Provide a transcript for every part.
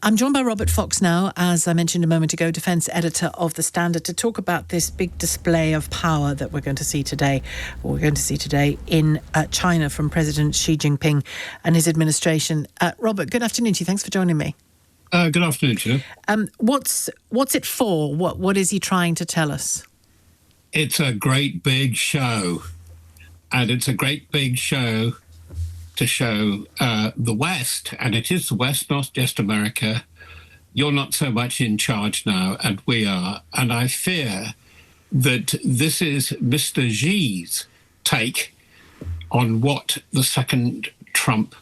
I'm joined by Robert Fox now, as I mentioned a moment ago, defence editor of The Standard, to talk about this big display of power that we're going to see today, in China from President Xi Jinping and his administration. Robert, good afternoon to you. Thanks for joining me. Good afternoon, Sheila. What's it for? What is he trying to tell us? It's a great big show, and it's a great big show to show the West, and it is the West, not just America. You're not so much in charge now, and we are. And I fear that this is Mr. Xi's take on what the second Trump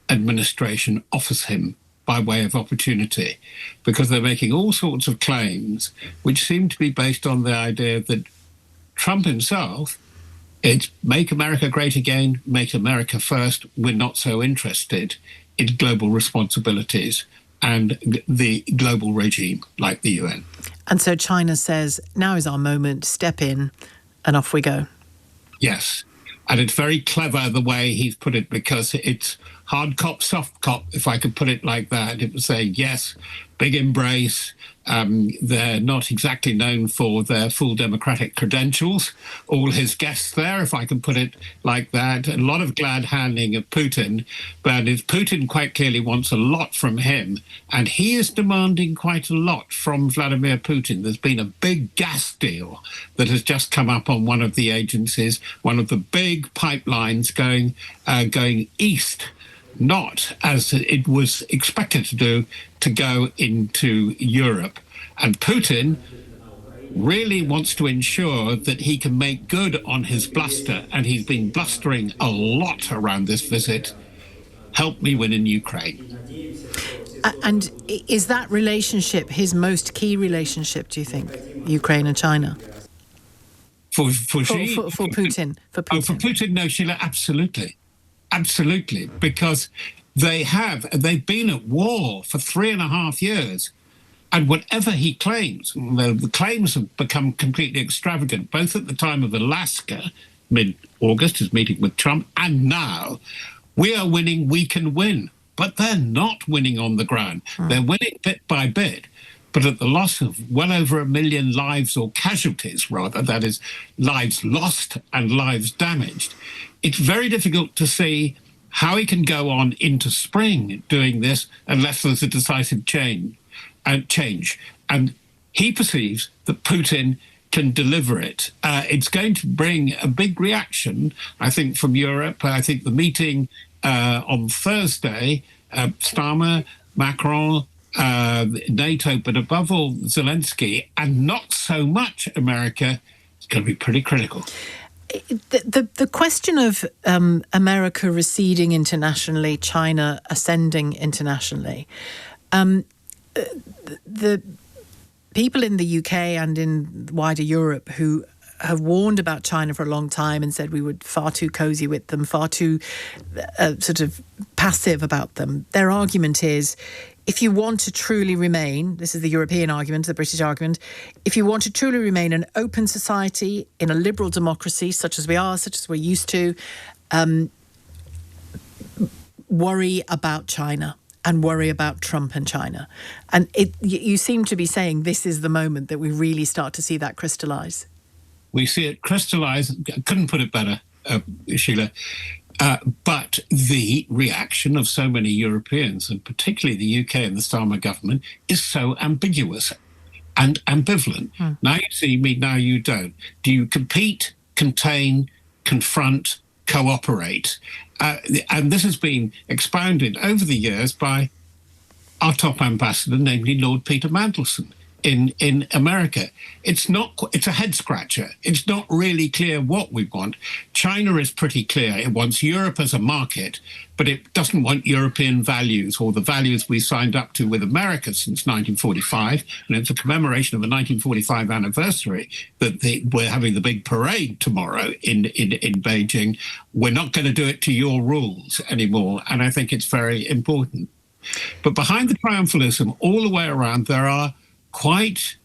administration offers him by way of opportunity, because they're making all sorts of claims which seem to be based on the idea that Trump himself, it's make America great again, make America first. We're not so interested in global responsibilities and the global regime like the UN. And so China says, now is our moment, step in, and off we go. Yes. And it's very clever the way he's put it, because it's hard cop, soft cop, if I could put it like that. It would say, yes, big embrace. They're not exactly known for their full democratic credentials. All his guests there, if I can put it like that. A lot of glad handing of Putin. But Putin quite clearly wants a lot from him. And he is demanding quite a lot from Vladimir Putin. There's been a big gas deal that has just come up on one of the agencies, one of the big pipelines going east, not as it was expected to do, to go into Europe. And Putin really wants to ensure that he can make good on his bluster, and he's been blustering a lot around this visit. Help me win in Ukraine. And is that relationship his most key relationship, do you think, Ukraine and China? For Xi? For Putin. For Putin. Oh, for Putin, no, Sheila, absolutely. Absolutely, because they've been at war for 3.5 years. And whatever he claims, the claims have become completely extravagant, both at the time of Alaska, mid-August, his meeting with Trump, and now. We are winning, we can win. But they're not winning on the ground. They're winning bit by bit, but at the loss of well over 1 million lives, or casualties rather, that is, lives lost and lives damaged. It's very difficult to see how he can go on into spring doing this unless there's a decisive change. And he perceives that Putin can deliver it. It's going to bring a big reaction, I think, from Europe. I think the meeting on Thursday, Starmer, Macron, NATO, but above all, Zelensky, and not so much America, is going to be pretty critical. The question of America receding internationally, China ascending internationally, the people in the UK and in wider Europe who have warned about China for a long time and said we were far too cosy with them, far too sort of passive about them, their argument is, if you want to truly remain, this is the European argument, the British argument, if you want to truly remain an open society in a liberal democracy, such as we are, such as we're used to, worry about China and worry about Trump and China. And you seem to be saying this is the moment that we really start to see that crystallise. We see it crystallise, couldn't put it better, Sheila. But the reaction of so many Europeans, and particularly the UK and the Starmer government, is so ambiguous and ambivalent. Now you see me, now you don't. Do you compete, contain, confront, cooperate? And this has been expounded over the years by our top ambassador, namely Lord Peter Mandelson in America. It's a head scratcher. It's not really clear what we want. China is pretty clear. It wants Europe as a market, but it doesn't want European values, or the values we signed up to with America since 1945. And it's a commemoration of the 1945 anniversary that we're having the big parade tomorrow in Beijing. We're not going to do it to your rules anymore. And I think it's very important. But behind the triumphalism, all the way around, there are quite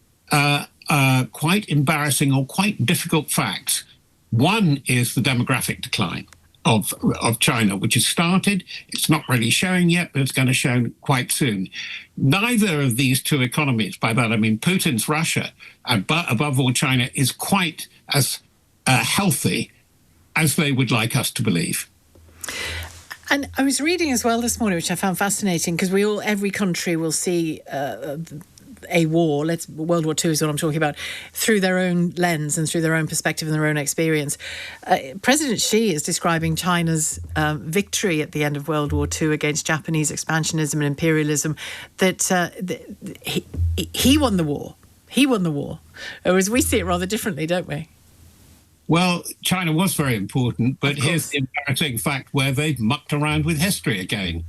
embarrassing or quite difficult facts. One is the demographic decline. of China, which has started. It's not really showing yet, but it's going to show quite soon. Neither of these two economies, by that I mean Putin's Russia, but above all China, is quite as healthy as they would like us to believe. And I was reading as well this morning, which I found fascinating, because every country will see a war, World War II is what I'm talking about, through their own lens and through their own perspective and their own experience. President Xi is describing China's victory at the end of World War II against Japanese expansionism and imperialism, that he won the war. He won the war. Whereas we see it rather differently, don't we? Well, China was very important, but here's the embarrassing fact where they've mucked around with history again.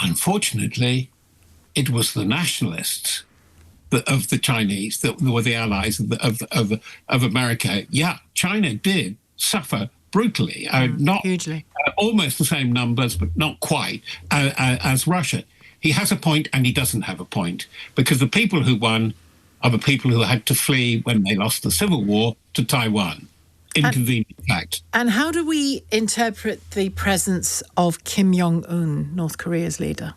Unfortunately, it was the nationalists of the Chinese that were the allies of America. Yeah, China did suffer brutally, not hugely, almost the same numbers, but not quite as Russia. He has a point and he doesn't have a point, because the people who won are the people who had to flee when they lost the Civil War to Taiwan. Inconvenient fact. And how do we interpret the presence of Kim Jong Un, North Korea's leader?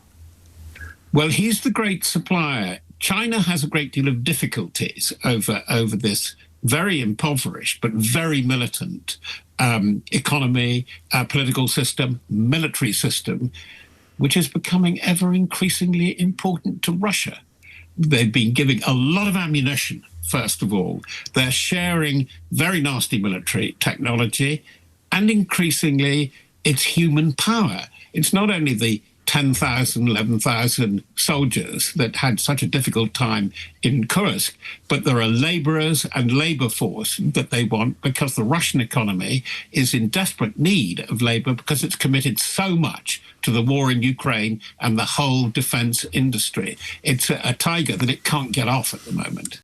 Well, he's the great supplier. China has a great deal of difficulties over this very impoverished but very militant economy, political system, military system, which is becoming ever increasingly important to Russia. They've been giving a lot of ammunition, first of all. They're sharing very nasty military technology, and increasingly it's human power. It's not only the 10,000, 11,000 soldiers that had such a difficult time in Kursk, but there are laborers and labor force that they want, because the Russian economy is in desperate need of labor because it's committed so much to the war in Ukraine and the whole defense industry. It's a tiger that it can't get off at the moment.